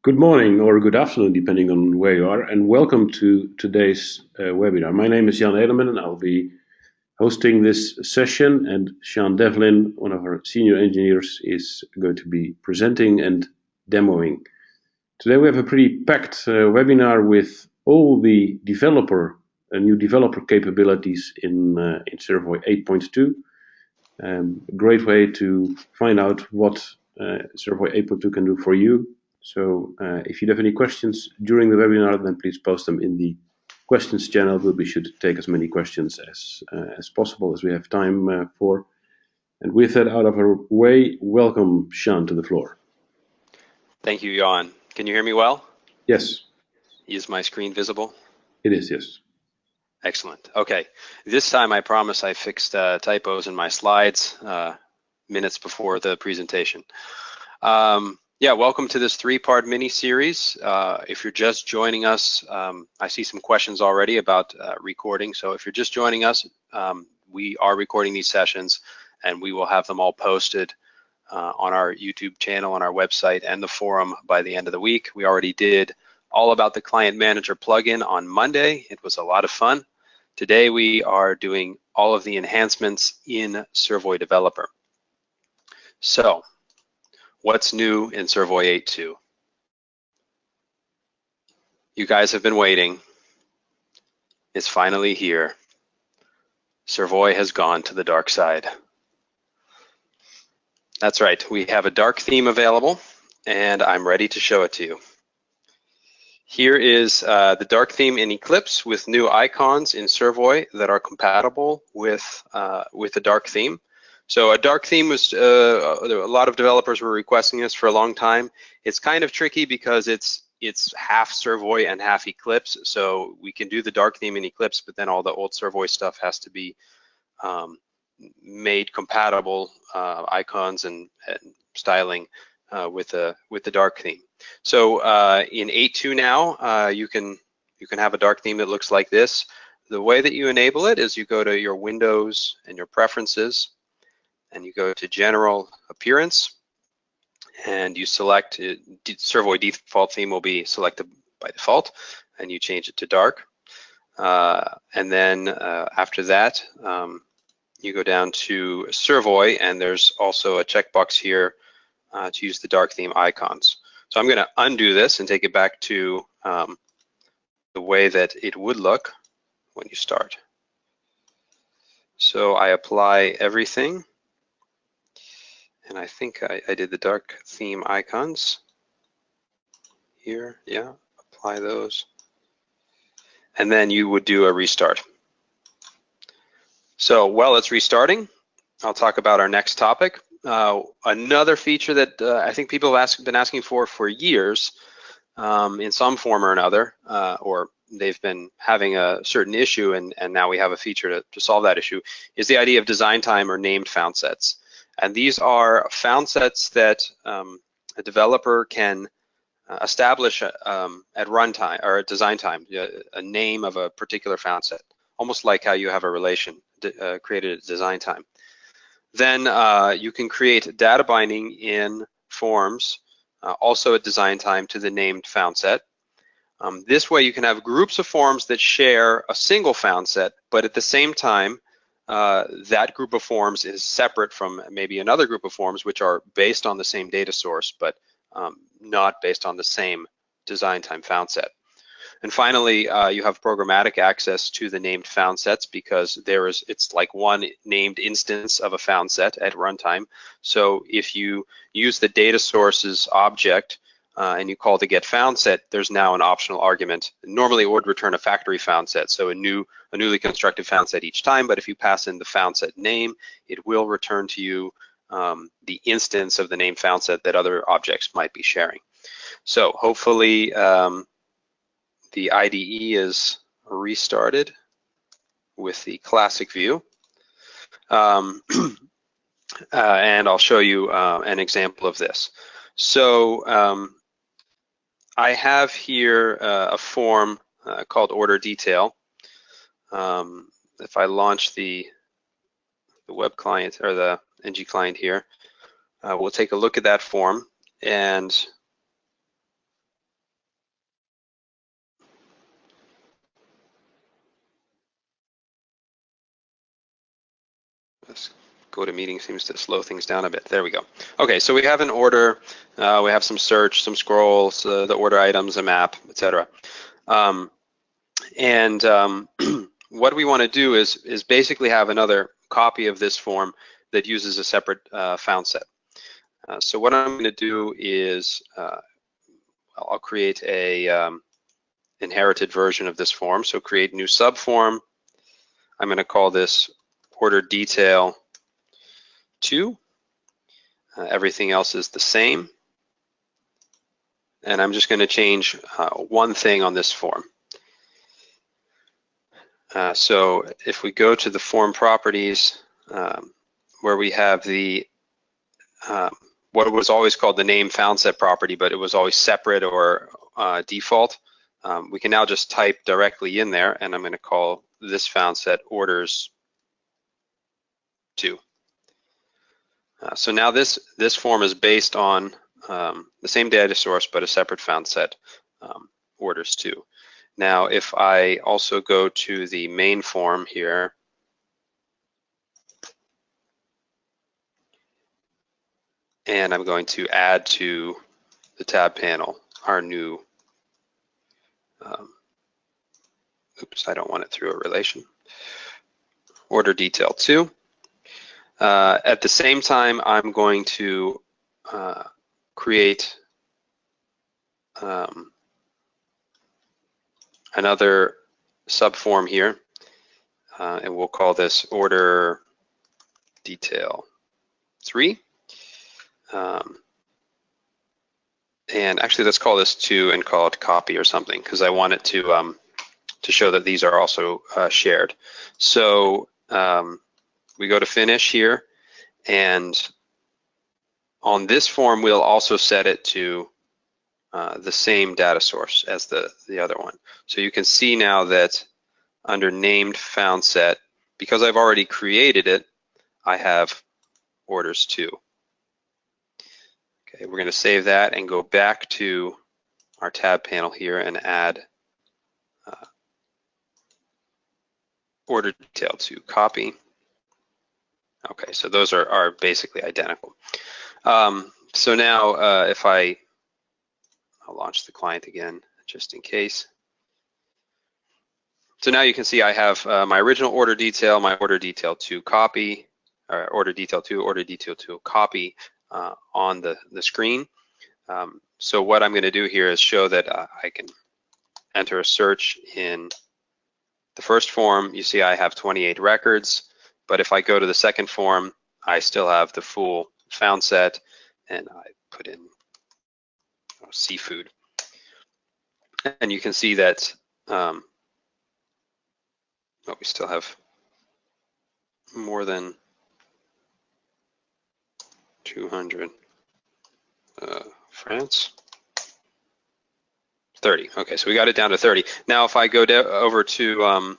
Good morning or good afternoon, depending on where you are, and welcome to today's webinar. My name is Jan Edelman, and I'll be hosting this session, and Sean Devlin, one of our senior engineers, is going to be presenting and demoing. Today we have a pretty packed webinar with all the new developer capabilities in Servoy 8.2. A great way to find out what Servoy 8.2 can do for you. So if you have any questions during the webinar, then please post them in the questions channel. We'll be sure to take as many questions as possible as we have time for. And with that out of our way, welcome Sean to the floor. Thank you, Jan. Can you hear me well? Yes. Is my screen visible? It is, yes. Excellent. Okay. This time I promise I fixed typos in my slides minutes before the presentation. Yeah, welcome to this three-part mini-series. If you're just joining us, I see some questions already about recording. So if you're just joining us, we are recording these sessions and we will have them all posted on our YouTube channel, on our website, and the forum by the end of the week. We already did all about the Client Manager plugin on Monday. It was a lot of fun. Today we are doing all of the enhancements in Servoy Developer. So, what's new in Servoy 8.2? You guys have been waiting. It's finally here. Servoy has gone to the dark side. That's right, we have a dark theme available, and I'm ready to show it to you. Here is the dark theme in Eclipse with new icons in Servoy that are compatible with the dark theme. So a dark theme was, a lot of developers were requesting this for a long time. It's kind of tricky because it's half Servoy and half Eclipse. So we can do the dark theme in Eclipse, but then all the old Servoy stuff has to be made compatible, icons and styling with the dark theme. So in 8.2 now, you can have a dark theme that looks like this. The way that you enable it is you go to your Windows and your Preferences, and you go to General Appearance, and you select Servoy default theme will be selected by default, and you change it to dark. And then after that, you go down to Servoy, and there's also a checkbox here to use the dark theme icons. So I'm going to undo this and take it back to the way that it would look when you start. So I apply everything, and I think I did the dark theme icons here. Yeah, apply those. And then you would do a restart. So while it's restarting, I'll talk about our next topic. Another feature that I think people have been asking for years in some form or another, or they've been having a certain issue, and now we have a feature to solve that issue, is the idea of design time or named Foundsets. And these are Foundsets that a developer can establish at runtime or at design time, a name of a particular Foundset, almost like how you have a relation created at design time. Then you can create data binding in forms, also at design time, to the named Foundset. This way you can have groups of forms that share a single Foundset, but at the same time, that group of forms is separate from maybe another group of forms which are based on the same data source, but not based on the same design time Foundset. And finally, you have programmatic access to the named Foundsets because it's like one named instance of a Foundset at runtime. So if you use the data sources object and you call the get Foundset, there's now an optional argument. Normally it would return a factory Foundset, so a newly constructed Foundset each time, but if you pass in the Foundset name, it will return to you the instance of the named Foundset that other objects might be sharing. So hopefully the IDE is restarted with the classic view. And I'll show you an example of this. So I have here a form called order detail. If I launch the web client or the NG client here, we'll take a look at that form, and This GoToMeeting seems to slow things down a bit. There we go. Okay, so we have an order, we have some search, some scrolls, the order items, a map, etc. What we want to do is basically have another copy of this form that uses a separate found set. So what I'm going to do is I'll create a inherited version of this form. So create new subform. I'm going to call this order detail 2. Everything else is the same. And I'm just going to change one thing on this form. So if we go to the form properties, where we have the what was always called the name found set property, but it was always separate or default, we can now just type directly in there, and I'm going to call this found set orders 2. So now this form is based on the same data source, but a separate found set, orders 2. Now, if I also go to the main form here, and I'm going to add to the tab panel our new, oops, I don't want it through a relation, order detail 2. At the same time, I'm going to create another subform here, and we'll call this order detail 3. And actually, let's call this 2 and call it copy or something, because I want it to show that these are also shared. So we go to finish here, and on this form, we'll also set it to the same data source as the other one. So you can see now that under named found set, because I've already created it, I have orders 2. Okay, we're going to save that and go back to our tab panel here and add order detail 2 copy. Okay, so those are basically identical. So now if I'll launch the client again just in case. So now you can see I have my original order detail, my order detail 2 copy, or order detail 2, order detail 2 copy on the screen. So what I'm going to do here is show that I can enter a search in the first form. You see I have 28 records, but if I go to the second form, I still have the full found set, and I put in seafood. And you can see that we still have more than 200. France, 30. Okay, so we got it down to 30. Now, if I go over to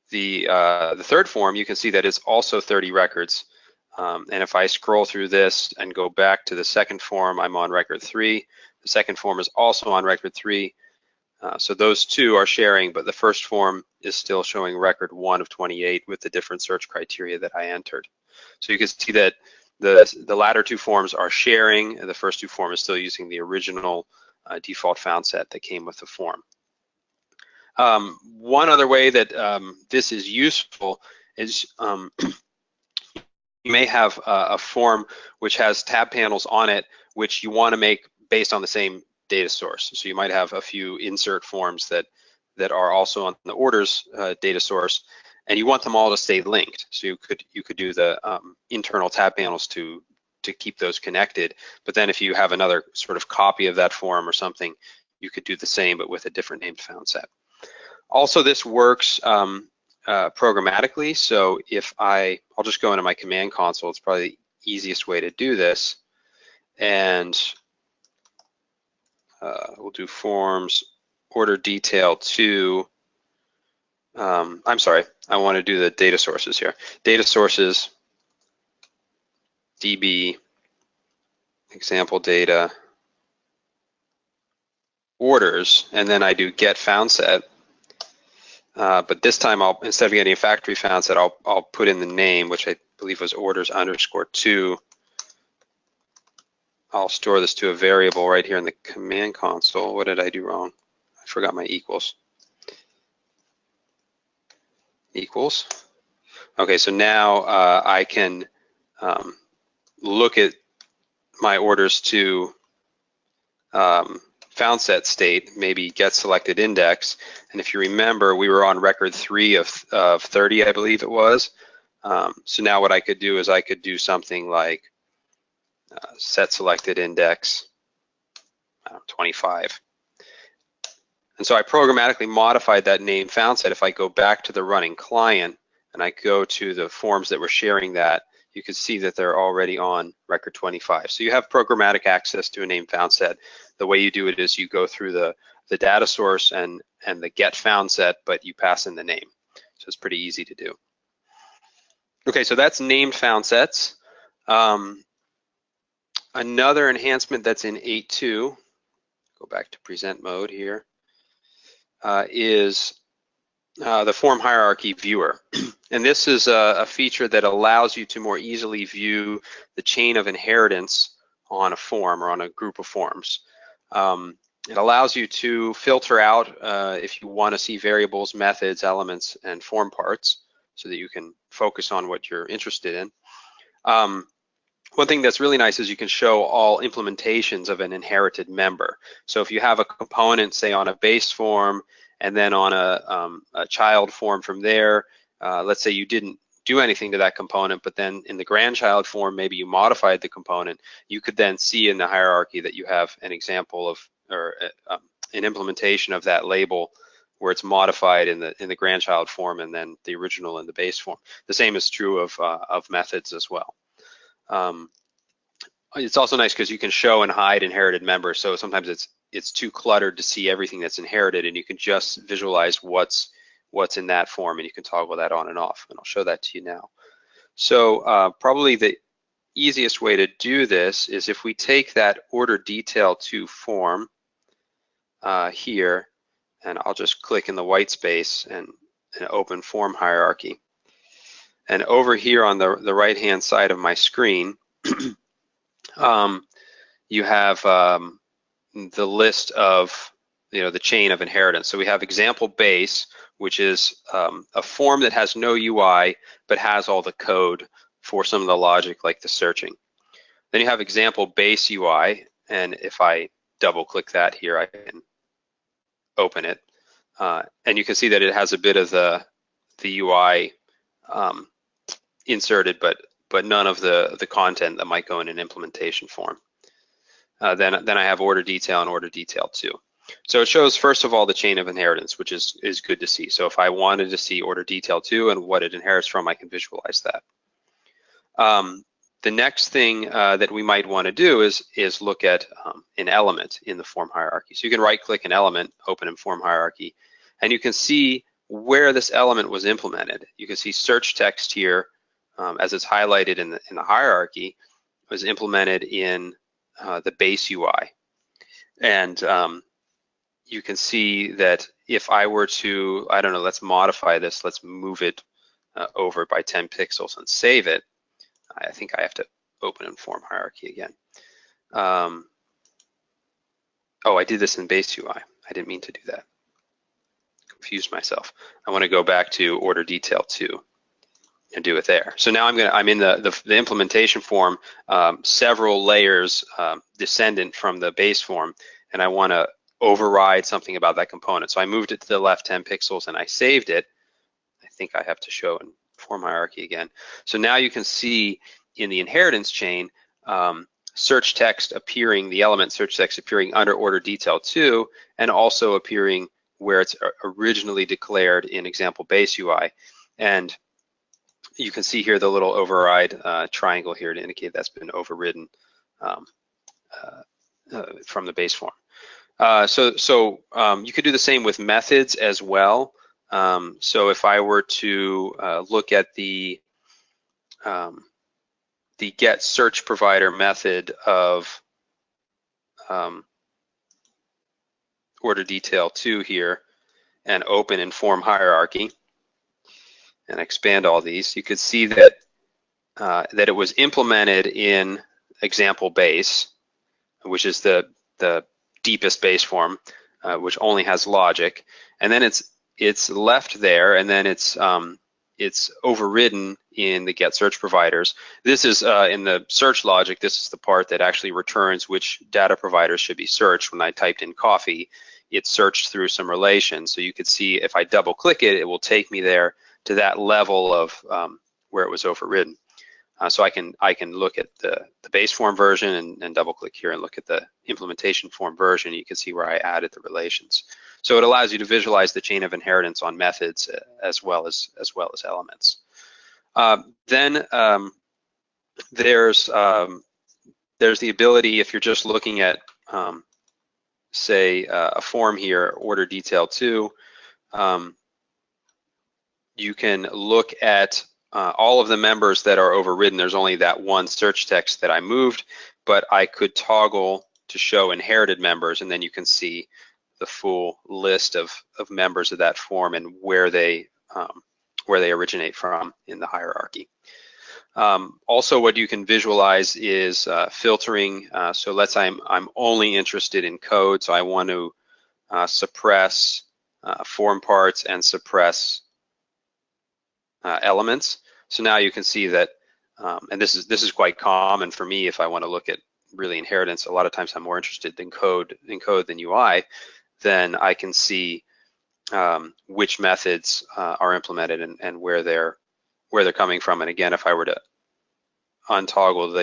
the third form, you can see that it's also 30 records. And if I scroll through this and go back to the second form, I'm on record 3. The second form is also on record 3. So those two are sharing, but the first form is still showing record 1 of 28 with the different search criteria that I entered. So you can see that the latter two forms are sharing, and the first two forms is still using the original default found set that came with the form. One other way that this is useful is you may have a form which has tab panels on it, which you want to make based on the same data source. So you might have a few insert forms that are also on the orders data source, and you want them all to stay linked. So you could do the internal tab panels to keep those connected. But then if you have another sort of copy of that form or something, you could do the same but with a different named found set. Also, this works programmatically. So if I'll just go into my command console, it's probably the easiest way to do this. And we'll do forms order detail 2. I'm sorry, I want to do the data sources here. Data sources, DB, example data, orders, and then I do get found set. But this time, instead of getting a factory found set, I'll put in the name, which I believe was orders_2. I'll store this to a variable right here in the command console. What did I do wrong? I forgot my equals. Equals. Okay, so now I can look at my orders to found set state, maybe get selected index. And if you remember, we were on record 3 of 30, I believe it was. So now what I could do is I could do something like set selected index 25. And so I programmatically modified that name found set. If I go back to the running client and I go to the forms that were sharing that, you can see that they're already on record 25. So you have programmatic access to a name found set. The way you do it is you go through the data source and the get found set, but you pass in the name. So it's pretty easy to do. Okay, so that's named found sets. Another enhancement that's in 8.2, go back to present mode here, is the form hierarchy viewer. And this is a feature that allows you to more easily view the chain of inheritance on a form or on a group of forms. It allows you to filter out if you want to see variables, methods, elements, and form parts so that you can focus on what you're interested in. One thing that's really nice is you can show all implementations of an inherited member. So if you have a component, say on a base form, and then on a child form from there, let's say you didn't do anything to that component, but then in the grandchild form, maybe you modified the component, you could then see in the hierarchy that you have an example of, or an implementation of that label where it's modified in the grandchild form and then the original in the base form. The same is true of methods as well. It's also nice because you can show and hide inherited members. So sometimes it's too cluttered to see everything that's inherited, and you can just visualize what's in that form, and you can toggle that on and off. And I'll show that to you now. So probably the easiest way to do this is if we take that order detail to form here, and I'll just click in the white space and open form hierarchy. And over here on the right-hand side of my screen, you have the list of the chain of inheritance. So we have example base, which is a form that has no UI but has all the code for some of the logic like the searching. Then you have example base UI, and if I double click that here, I can open it, and you can see that it has a bit of the UI inserted, but none of the content that might go in an implementation form. Then I have order detail and order detail 2. So it shows first of all the chain of inheritance, which is good to see. So if I wanted to see order detail 2 and what it inherits from, I can visualize that. The next thing that we might want to do is look at an element in the form hierarchy. So you can right-click an element, open in form hierarchy, and you can see where this element was implemented. You can see search text here, as it's highlighted in the hierarchy, was implemented in the base UI. And you can see that if I were to, I don't know, let's modify this, let's move it over by 10 pixels and save it. I think I have to open in form hierarchy again. Oh, I did this in base UI. I didn't mean to do that. Confused myself. I want to go back to order detail 2 and do it there. So now I'm in the implementation form, several layers descendant from the base form, and I want to override something about that component. So I moved it to the left 10 pixels and I saved it. I think I have to show in form hierarchy again. So now you can see in the inheritance chain, search text appearing, the element search text appearing under order detail 2, and also appearing where it's originally declared in example base UI. And you can see here the little override triangle here to indicate that's been overridden from the base form. So you could do the same with methods as well. So if I were to look at the get search provider method of order detail 2 here, and open in form hierarchy and expand all these, you could see that that it was implemented in example base, which is the deepest base form, which only has logic, and then it's left there, and then it's overridden in the get search providers. This is in the search logic. This is the part that actually returns which data providers should be searched. When I typed in coffee, it searched through some relation. So you could see if I double click it, it will take me there to that level of where it was overridden. So I can look at the base form version and double click here and look at the implementation form version. You can see where I added the relations. So it allows you to visualize the chain of inheritance on methods as well as elements. Then there's the ability, if you're just looking at say a form here, order detail 2, you can look at all of the members that are overridden. There's only that one search text that I moved, but I could toggle to show inherited members, and then you can see the full list of members of that form and where they originate from in the hierarchy. Also, what you can visualize is filtering. So let's say I'm only interested in code, so I want to suppress form parts and suppress elements. So now you can see that, and this is quite common for me if I want to look at really inheritance. A lot of times I'm more interested in code than UI. Then I can see which methods are implemented and where they're coming from. And again, if I were to untoggle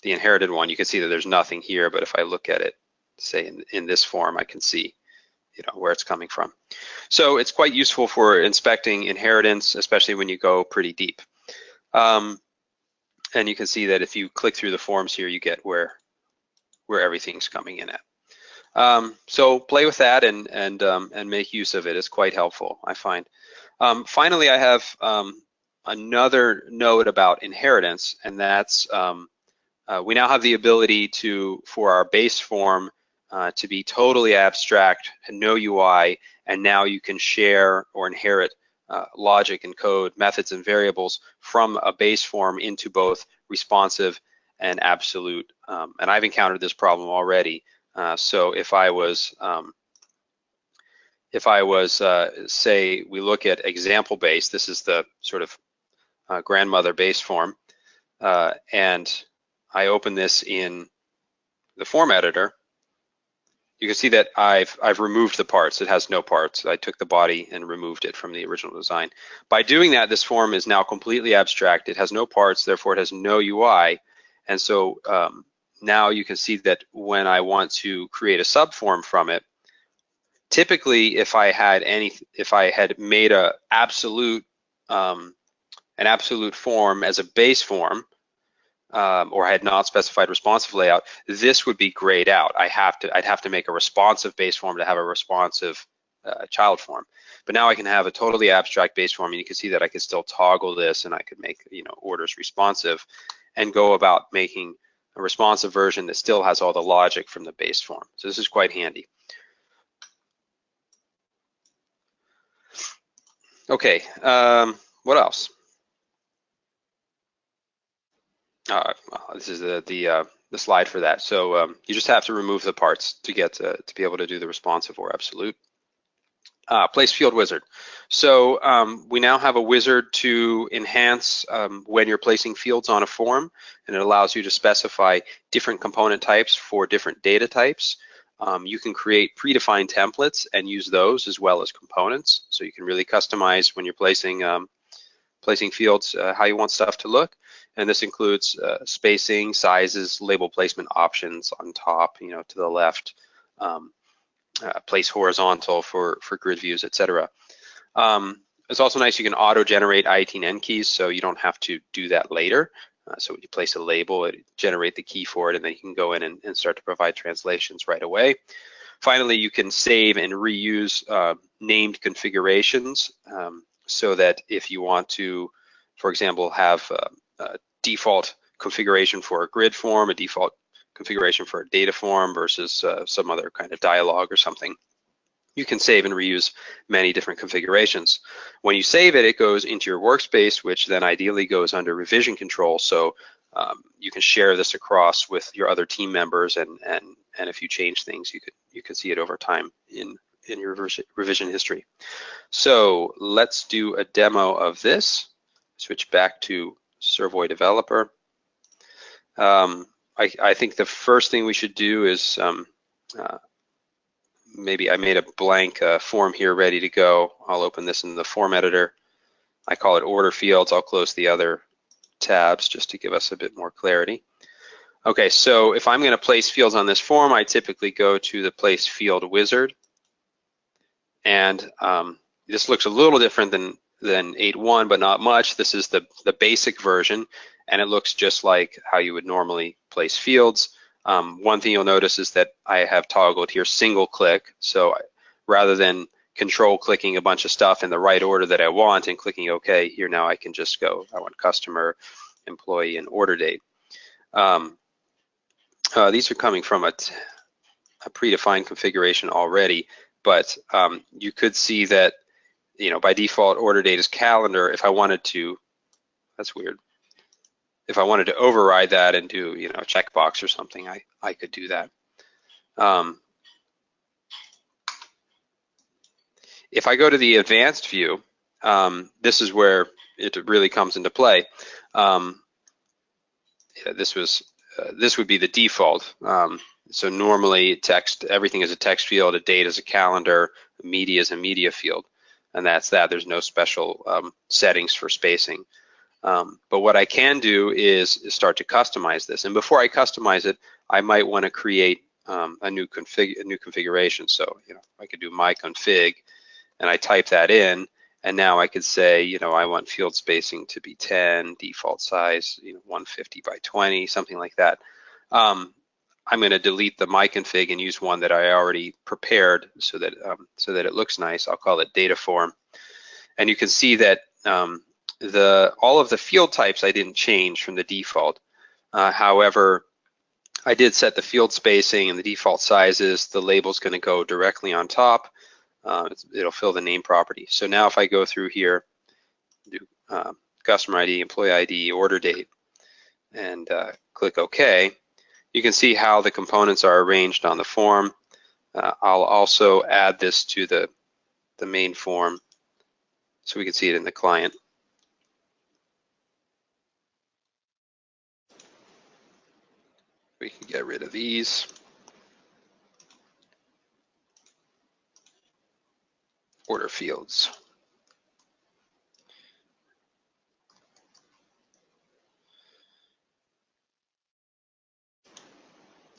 the inherited one, you can see that there's nothing here. But if I look at it, say in this form, I can see where it's coming from. So it's quite useful for inspecting inheritance, especially when you go pretty deep. And you can see that if you click through the forms here, you get where everything's coming in at. So play with that and make use of it. It's quite helpful, I find. Finally, I have another note about inheritance, and that's we now have the ability for our base form to be totally abstract and no UI, and now you can share or inherit logic and code, methods and variables from a base form into both responsive and absolute. And I've encountered this problem already. So if I was, say, we look at example base, this is the sort of grandmother base form, and I open this in the form editor, you can see that I've removed the parts. It has no parts. I took the body and removed it from the original design. By doing that, this form is now completely abstract. It has no parts, therefore it has no UI. And so now you can see that when I want to create a subform from it, typically if I had made an absolute form as a base form, or I had not specified responsive layout, this would be grayed out. I'd have to make a responsive base form to have a responsive child form. But now I can have a totally abstract base form, and you can see that I can still toggle this, and I could make orders responsive, and go about making a responsive version that still has all the logic from the base form. So this is quite handy. Okay, what else? This is the slide for that. So you just have to remove the parts to get to be able to do the responsive or absolute. Place field wizard. So we now have a wizard to enhance when you're placing fields on a form, and it allows you to specify different component types for different data types. You can create predefined templates and use those as well as components. So you can really customize when you're placing fields how you want stuff to look. And this includes spacing, sizes, label placement options on top, to the left, place horizontal for grid views, etc. It's also nice you can auto-generate IETN keys, so you don't have to do that later. So when you place a label, it generate the key for it, and then you can go in and start to provide translations right away. Finally, you can save and reuse named configurations, so that if you want to, for example, have a default configuration for a grid form, a default configuration for a data form versus some other kind of dialog or something, you can save and reuse many different configurations. When you save it, it goes into your workspace, which then ideally goes under revision control. So you can share this across with your other team members, and if you change things, you can see it over time in your revision history. So let's do a demo of this. Switch back to Servoy Developer. I think the first thing we should do is maybe I made a blank form here ready to go. I'll open this in the form editor. I call it order fields. I'll close the other tabs just to give us a bit more clarity. Okay, so if I'm going to place fields on this form, I typically go to the place field wizard. And this looks a little different than 8.1, but not much. This is the basic version, and it looks just like how you would normally place fields. One thing you'll notice is that I have toggled here single click. So rather than control clicking a bunch of stuff in the right order that I want and clicking OK, here now I can just go, I want customer, employee, and order date. These are coming from a predefined configuration already, but you could see that, you know, by default order date is calendar. If I wanted to, that's weird. If I wanted to override that and do, you know, a checkbox or something, I could do that. If I go to the advanced view, this is where it really comes into play. This would be the default. So normally text, everything is a text field, a date is a calendar, media is a media field, and that's that. There's no special settings for spacing. But what I can do is start to customize this. And before I customize it, I might want to create a new configuration. So, you know, I could do my config, and I type that in, and now I could say, you know, I want field spacing to be 10, default size, you know, 150 by 20, something like that. I'm going to delete the my config and use one that I already prepared so that it looks nice. I'll call it data form, and you can see that all of the field types I didn't change from the default. However, I did set the field spacing and the default sizes. The label's going to go directly on top. It'll fill the name property. So now if I go through here, do customer ID, employee ID, order date, and click OK, you can see how the components are arranged on the form. I'll also add this to the main form so we can see it in the client. We can get rid of these. Order fields.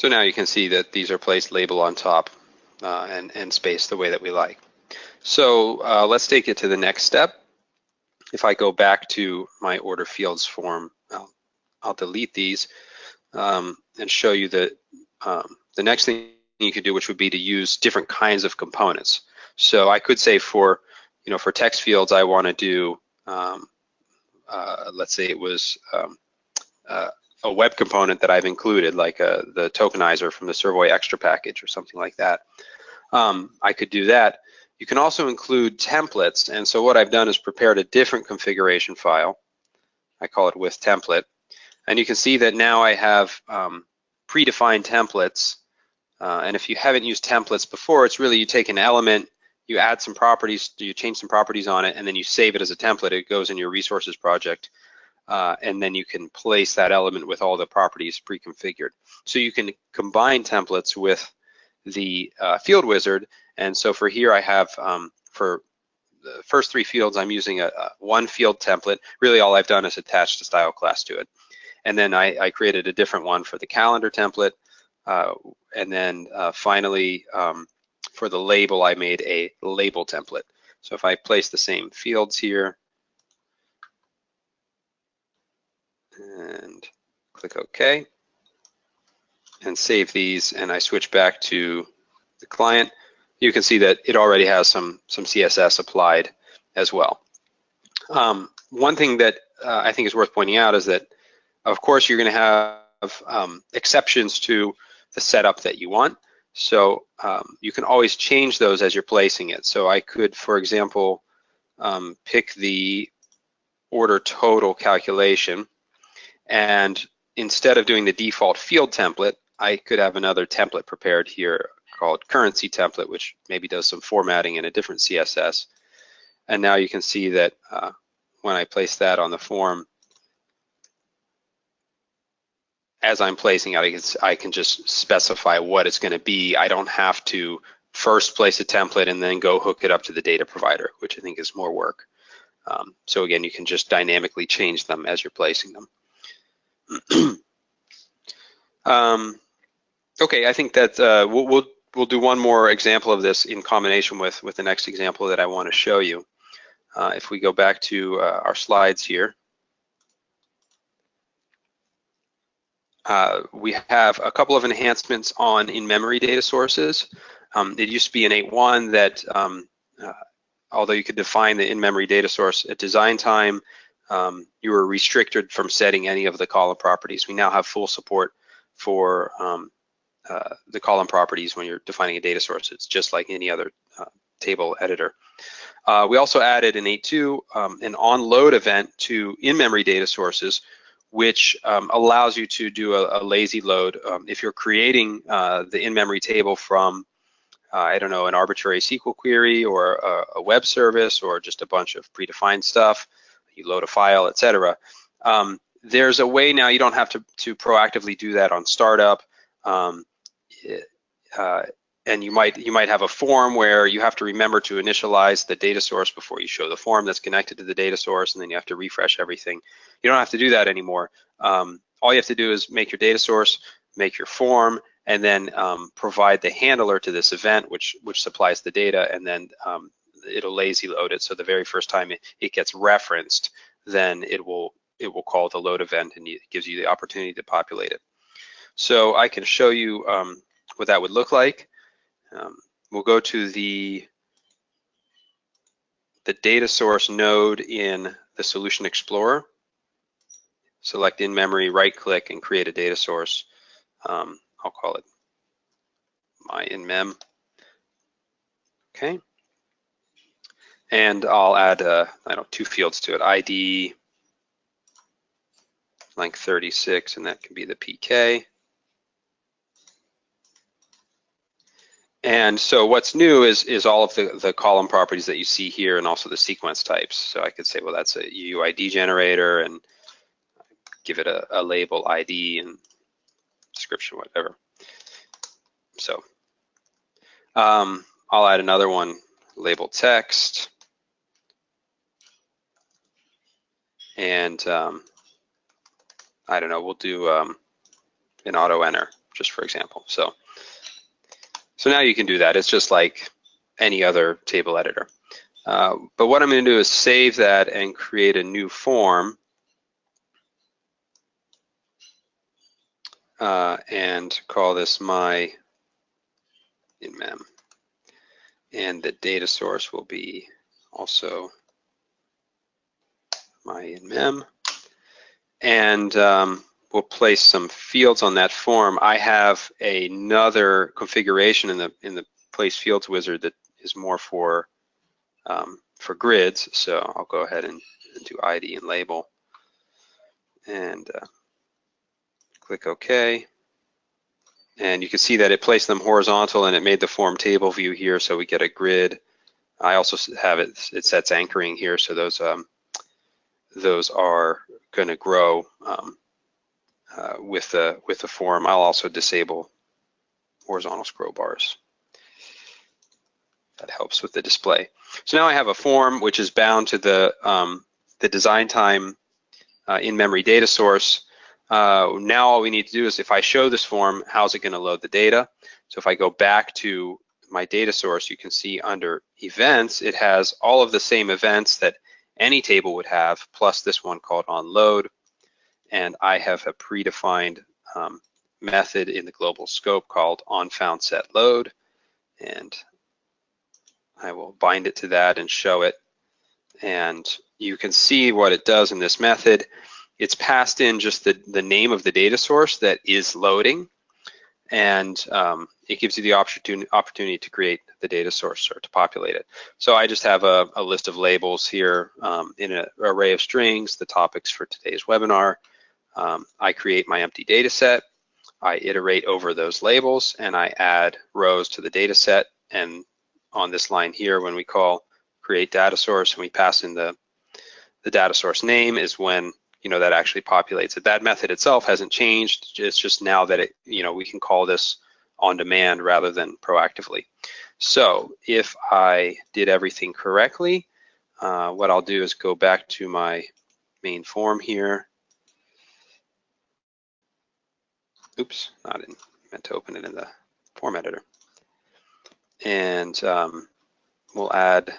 So now you can see that these are placed label on top and spaced the way that we like. So let's take it to the next step. If I go back to my order fields form, I'll delete these and show you that the next thing you could do, which would be to use different kinds of components. So I could say for text fields, I want to do, let's say it was a web component that I've included, like the tokenizer from the Servoy extra package or something like that. I could do that. You can also include templates, and so what I've done is prepared a different configuration file. I call it with template, and you can see that now I have predefined templates. And if you haven't used templates before, it's really you take an element, you add some properties, you change some properties on it, and then you save it as a template. It goes in your resources project, and then you can place that element with all the properties pre-configured. So you can combine templates with the field wizard. And so for here, I have for the first three fields, I'm using a one field template. Really, all I've done is attach the style class to it. And then I created a different one for the calendar template. And then finally, for the label, I made a label template. So if I place the same fields here and click OK and save these, and I switch back to the client, you can see that it already has some CSS applied as well. One thing that I think is worth pointing out is that, of course, you're going to have exceptions to the setup that you want. So you can always change those as you're placing it. So I could, for example, pick the order total calculation, and instead of doing the default field template, I could have another template prepared here called currency template, which maybe does some formatting in a different CSS. And now you can see that when I place that on the form, as I'm placing it, I can just specify what it's going to be. I don't have to first place a template and then go hook it up to the data provider, which I think is more work. So again, you can just dynamically change them as you're placing them. Okay, I think that we'll do one more example of this in combination with the next example that I want to show you. If we go back to our slides here, we have a couple of enhancements on in-memory data sources. It used to be in 8.1 that although you could define the in-memory data source at design time, you were restricted from setting any of the column properties. We now have full support for the column properties when you're defining a data source. It's just like any other table editor. We also added in 8.2 an on-load event to in-memory data sources, which allows you to do a lazy load. If you're creating the in-memory table from, I don't know, an arbitrary SQL query or a web service or just a bunch of predefined stuff, you load a file, etc. There's a way now you don't have to proactively do that on startup. And you might have a form where you have to remember to initialize the data source before you show the form that's connected to the data source, and then you have to refresh everything. You don't have to do that anymore. All you have to do is make your data source, make your form, and then provide the handler to this event, which supplies the data, and then it'll lazy load it. So the very first time it gets referenced, then it will call the load event, and it gives you the opportunity to populate it. So I can show you what that would look like. We'll go to the data source node in the Solution Explorer. Select in-memory, right-click, and create a data source. I'll call it my in-mem. Okay. And I'll add, I don't know, 2 fields to it, ID, length 36, and that can be the PK. And so what's new is all of the column properties that you see here, and also the sequence types. So I could say, well, that's a UUID generator, and give it a label ID and description, whatever. So I'll add another one, label text, and I don't know, we'll do an auto enter, just for example. So now you can do that. It's just like any other table editor. But what I'm going to do is save that and create a new form. And call this my in-mem. And the data source will be also my in-mem. And we'll place some fields on that form. I have another configuration in the place fields wizard that is more for grids. So I'll go ahead and do ID and label, and click OK. And you can see that it placed them horizontal, and it made the form table view here, so we get a grid. I also have it sets anchoring here, so those are going to grow with the form. I'll also disable horizontal scroll bars. That helps with the display. So now I have a form which is bound to the design time in-memory data source. Now all we need to do is, if I show this form, how's it going to load the data? So if I go back to my data source, you can see under events, it has all of the same events that any table would have, plus this one called onLoad. And I have a predefined method in the global scope called onFoundsetLoad. And I will bind it to that and show it. And you can see what it does in this method. It's passed in just the name of the data source that is loading, and it gives you the opportunity to create the data source or to populate it. So I just have a list of labels here in an array of strings, the topics for today's webinar. I create my empty data set, I iterate over those labels, and I add rows to the data set. And on this line here, when we call create data source and we pass in the data source name, is when that actually populates it. That method itself hasn't changed. It's just now that we can call this on demand rather than proactively. So if I did everything correctly, what I'll do is go back to my main form here. Oops, I didn't meant to open it in the form editor. And we'll add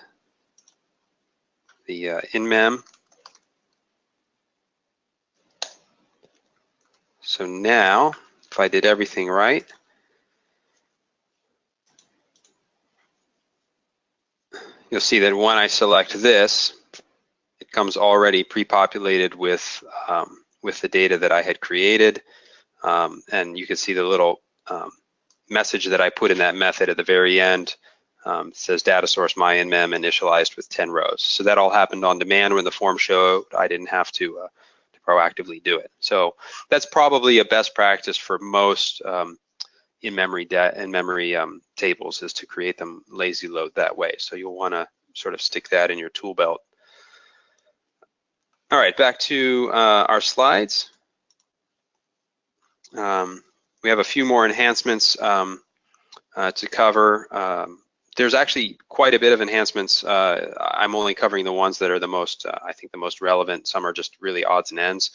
the inmem. So now, if I did everything right, you'll see that when I select this, it comes already pre-populated with the data that I had created. And you can see the little message that I put in that method at the very end. It says data source my inmem initialized with 10 rows. So that all happened on demand when the form showed. I didn't have to proactively do it. So that's probably a best practice for most in-memory tables, is to create them lazy load that way. So you'll want to sort of stick that in your tool belt. All right, back to our slides. We have a few more enhancements to cover. There's actually quite a bit of enhancements. I'm only covering the ones that are the most, I think, the most relevant. Some are just really odds and ends.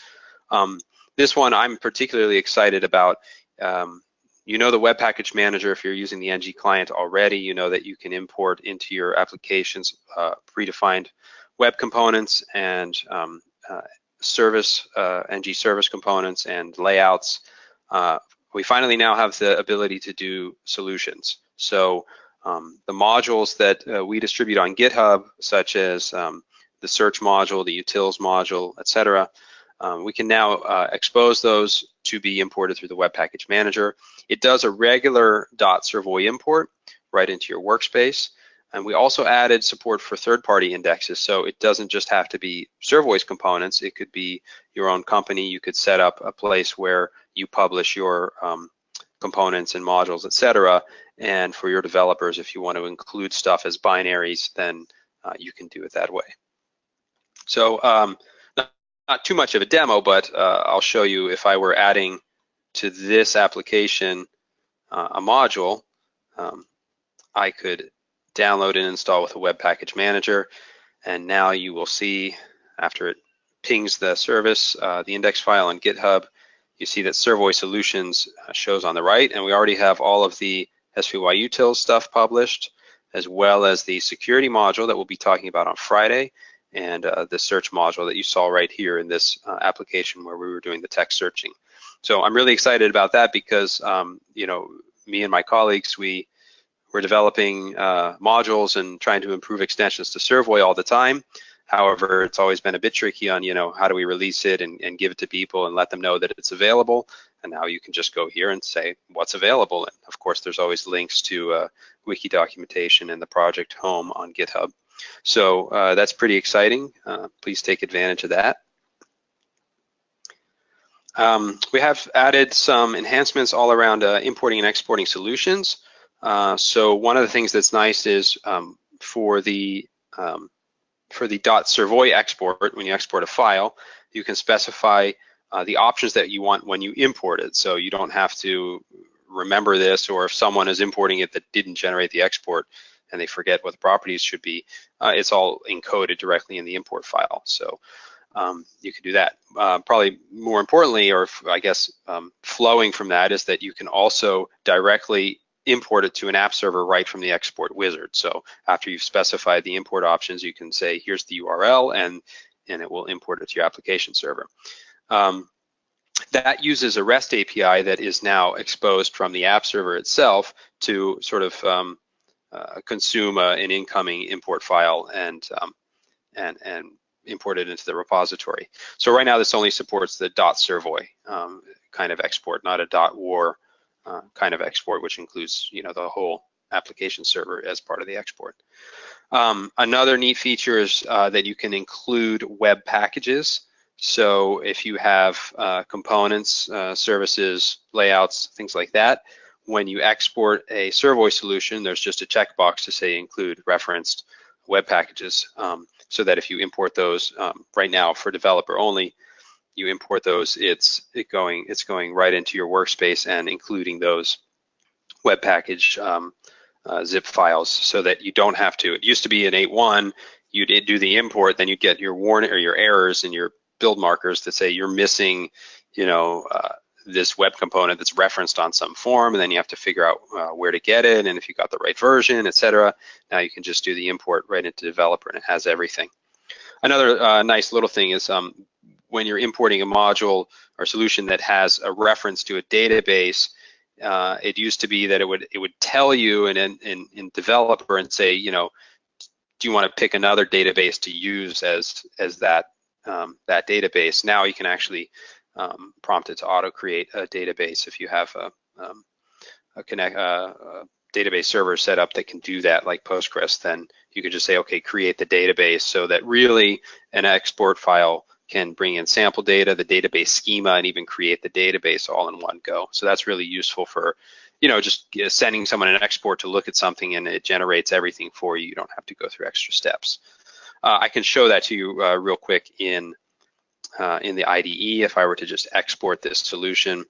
This one I'm particularly excited about. The Web Package Manager, if you're using the NG client already, you know that you can import into your applications predefined web components and NG service components and layouts. We finally now have the ability to do solutions. So the modules that we distribute on GitHub, such as the search module, the utils module, etc., we can now expose those to be imported through the Web Package Manager. It does a regular .servoy import right into your workspace. And we also added support for third-party indexes, so it doesn't just have to be Servoy's components. It could be your own company. You could set up a place where you publish your components and modules, etc. And for your developers, if you want to include stuff as binaries, then you can do it that way. So not too much of a demo, but I'll show you if I were adding to this application a module, I could download and install with a Web Package Manager. And now you will see, after it pings the service, the index file on GitHub, you see that Servoy Solutions shows on the right, and we already have all of the SVY utils stuff published, as well as the security module that we'll be talking about on Friday, and the search module that you saw right here in this application where we were doing the text searching. So I'm really excited about that because, me and my colleagues, we're developing modules and trying to improve extensions to Servoy all the time. However, it's always been a bit tricky on, how do we release it and give it to people and let them know that it's available. And now you can just go here and say what's available. And of course, there's always links to wiki documentation and the project home on GitHub. So that's pretty exciting. Please take advantage of that. We have added some enhancements all around importing and exporting solutions. So one of the things that's nice is for the .servoy export, when you export a file, you can specify the options that you want when you import it. So you don't have to remember this, or if someone is importing it that didn't generate the export and they forget what the properties should be, it's all encoded directly in the import file. So you can do that. Probably more importantly, or I guess flowing from that, is that you can also directly import it to an app server right from the export wizard. So after you've specified the import options, you can say, here's the URL, and it will import it to your application server. That uses a REST API that is now exposed from the app server itself to sort of consume an incoming import file and import it into the repository. So right now this only supports the .servoy kind of export, not a .war kind of export, which includes the whole application server as part of the export. Another neat feature is that you can include web packages. So if you have components, services, layouts, things like that, when you export a Servoy solution, there's just a checkbox to say include referenced web packages, so that if you import those right now for developer only, you import those, it's going right into your workspace and including those web package zip files, so that you don't have to. It used to be in 8.1, you'd do the import, then you'd get your warning or your errors and your build markers that say you're missing, this web component that's referenced on some form, and then you have to figure out where to get it and if you got the right version, etc. Now you can just do the import right into developer and it has everything. Another nice little thing is when you're importing a module or solution that has a reference to a database, it used to be that it would tell you in developer and say, do you want to pick another database to use as that database? Now you can actually prompt it to auto create a database. If you have a database server set up that can do that, like Postgres, then you could just say, okay, create the database, so that really an export file can bring in sample data, the database schema, and even create the database all in one go. So that's really useful for, just sending someone an export to look at something and it generates everything for you. You don't have to go through extra steps. I can show that to you real quick in the IDE. If I were to just export this solution,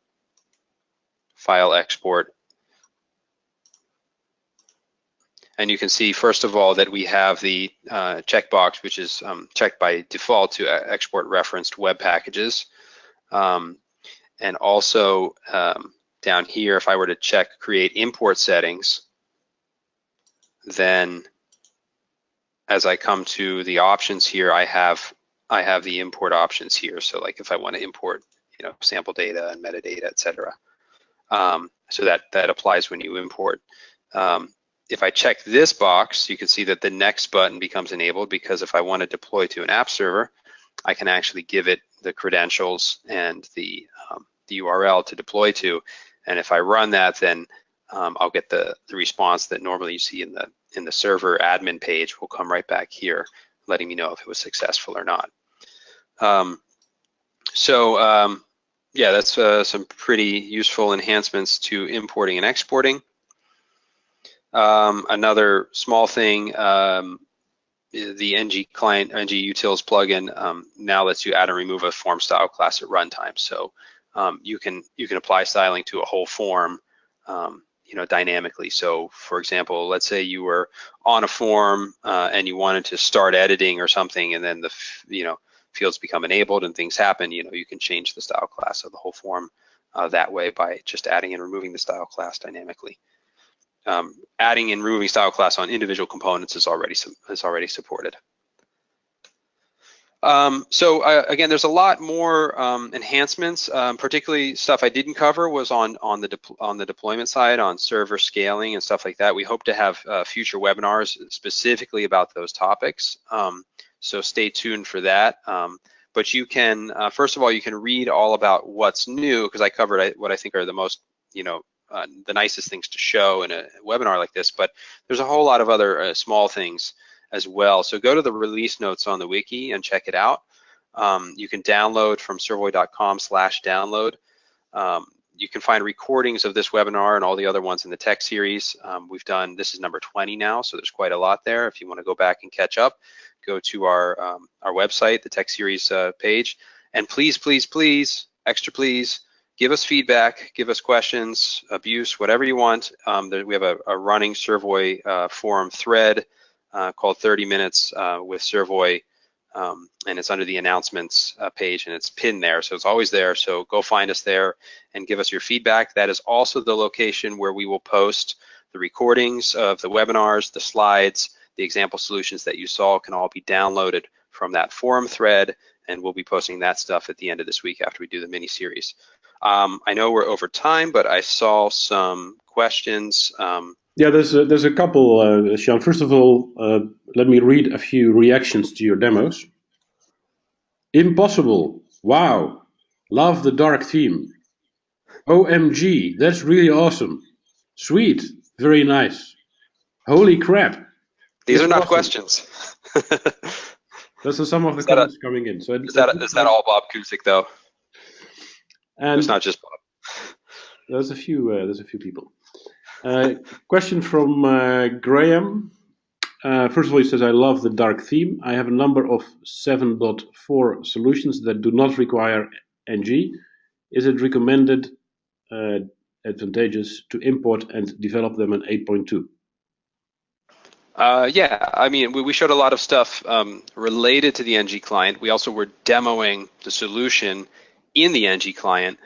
file export, and you can see, first of all, that we have the checkbox, which is checked by default to export referenced web packages. And also down here, if I were to check create import settings, then as I come to the options here, I have the import options here. So like if I want to import, sample data and metadata, etc. So that applies when you import. If I check this box, you can see that the next button becomes enabled, because if I want to deploy to an app server, I can actually give it the credentials and the URL to deploy to. And if I run that, then I'll get the response that normally you see in the server admin page will come right back here, letting me know if it was successful or not. Yeah, that's some pretty useful enhancements to importing and exporting. Another small thing, the ng client, ng utils plugin now lets you add and remove a form style class at runtime. So you can apply styling to a whole form, dynamically. So for example, let's say you were on a form and you wanted to start editing or something, and then the fields become enabled and things happen. You can change the style class of the whole form that way by just adding and removing the style class dynamically. Adding and removing style class on individual components is already supported. Again, there's a lot more enhancements. Particularly stuff I didn't cover was on the deployment side, on server scaling and stuff like that. We hope to have future webinars specifically about those topics. So stay tuned for that. But you can, first of all, you can read all about what's new, because I covered what I think are the most, the nicest things to show in a webinar like this, but there's a whole lot of other small things as well. So go to the release notes on the wiki and check it out. You can download from servoy.com/download. You can find recordings of this webinar and all the other ones in the tech series. This is number 20 now, so there's quite a lot there. If you want to go back and catch up, go to our website, the tech series page, and please, please, please, extra please, give us feedback, give us questions, abuse, whatever you want. We have a running Servoy forum thread called 30 Minutes with Servoy, and it's under the announcements page, and it's pinned there, so it's always there. So go find us there and give us your feedback. That is also the location where we will post the recordings of the webinars, the slides, the example solutions that you saw can all be downloaded from that forum thread, and we'll be posting that stuff at the end of this week after we do the mini series. I know we're over time, but I saw some questions. Yeah, there's a couple, Sean. First of all, let me read a few reactions to your demos. Impossible. Wow. Love the dark theme. OMG, that's really awesome. Sweet, very nice. Holy crap, These it's are not awesome. questions. Those are some of the Is that comments coming in. So it is looks that like, all Bob Kusick though? It's and not just Bob. there's a few people. Question from Graham. First of all, he says, I love the dark theme. I have a number of 7.4 solutions that do not require NG. Is it recommended, advantageous to import and develop them in 8.2? Yeah, I mean, we showed a lot of stuff related to the NG client. We also were demoing the solution in the NG client.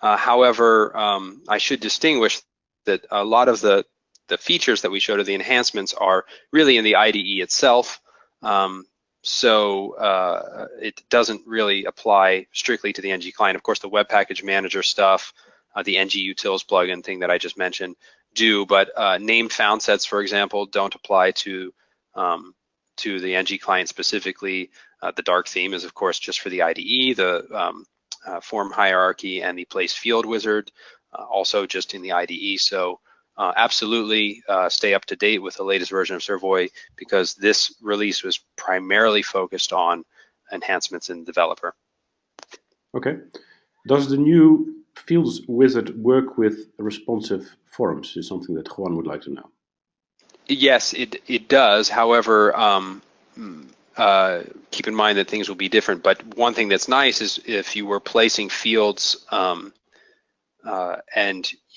However, I should distinguish that a lot of the features that we showed, or the enhancements, are really in the IDE itself. So it doesn't really apply strictly to the NG client. Of course, the web package manager stuff, the NG utils plugin thing that I just mentioned, do, but named Foundsets, for example, don't apply to the NG client specifically. The dark theme is, of course, just for the IDE. The form hierarchy and the place field wizard, also just in the IDE. So absolutely stay up to date with the latest version of Servoy, because this release was primarily focused on enhancements in developer. Okay. Does the new fields wizard work with responsive forums? Is something that Juan would like to know. Yes, it does. However, keep in mind that things will be different. But one thing that's nice is if you were placing fields and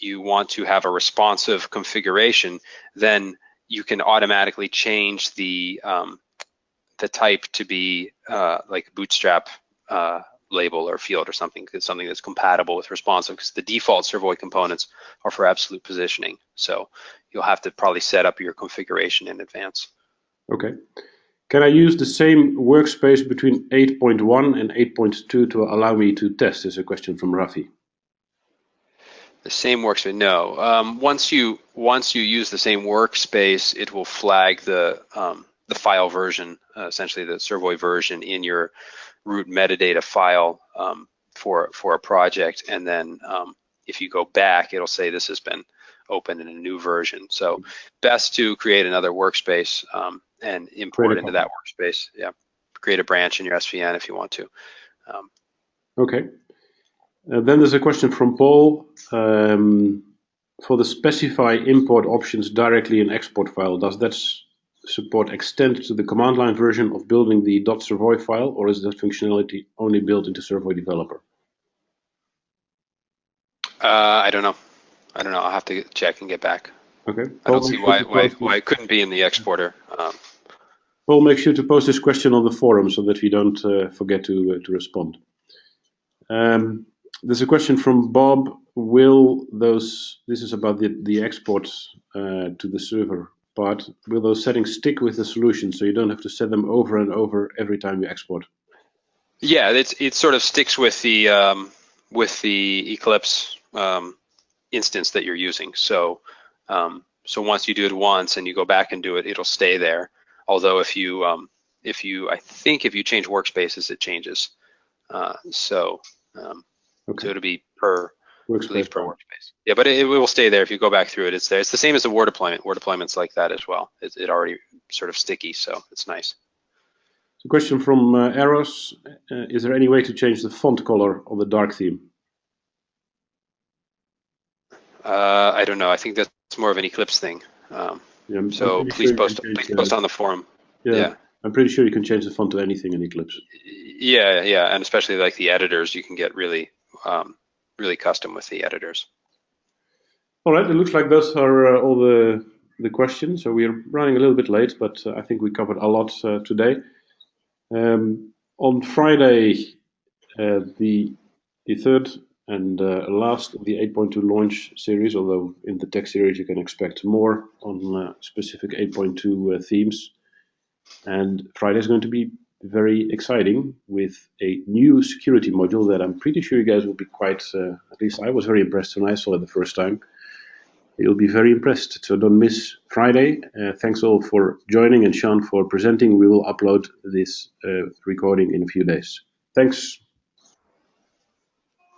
you want to have a responsive configuration, then you can automatically change the type to be like Bootstrap label or field or something that's compatible with responsive, because the default Servoy components are for absolute positioning. So you'll have to probably set up your configuration in advance. Okay. Can I use the same workspace between 8.1 and 8.2 to allow me to test? Is a question from Rafi. The same workspace? No. Once you use the same workspace, it will flag the file version, essentially the Servoy version in your root metadata file for a project, and then if you go back, it'll say this has been opened in a new version. So best to create another workspace and import into that workspace. Yeah, create a branch in your SVN if you want to. Okay. Then there's a question from Paul. For the specify import options directly in export file, does that support extend to the command line version of building the .servoy file, or is that functionality only built into Servoy Developer? I don't know. I'll have to check and get back. Okay. I don't see why it couldn't be in the exporter. Paul, make sure to post this question on the forum so that we don't forget to respond. There's a question from Bob. This is about the export to the server part. Will those settings stick with the solution so you don't have to set them over and over every time you export? Yeah, it sort of sticks with the Eclipse instance that you're using. So once you do it once and you go back and do it, it'll stay there. Although if you change workspaces, it changes. So it'll be per workspace. Yeah, but it will stay there if you go back through it. It's there. It's the same as the Word deployment. Word deployment's like that as well. It already sort of sticky, so it's nice. A question from Eros. Is there any way to change the font color on the dark theme? I don't know. I think that's more of an Eclipse thing. So please post on the forum. Yeah. I'm pretty sure you can change the font to anything in Eclipse. Yeah, and especially like the editors, you can get really custom with the editors. All right, it looks like those are all the questions. So we're running a little bit late, but I think we covered a lot today. On Friday, the third and last of the 8.2 launch series, although in the tech series you can expect more on specific 8.2 themes. And Friday is going to be very exciting with a new security module that I'm pretty sure you guys will be quite, at least I was very impressed when I saw it the first time. You'll be very impressed, so don't miss Friday. Thanks all for joining and Sean for presenting. We will upload this recording in a few days. Thanks.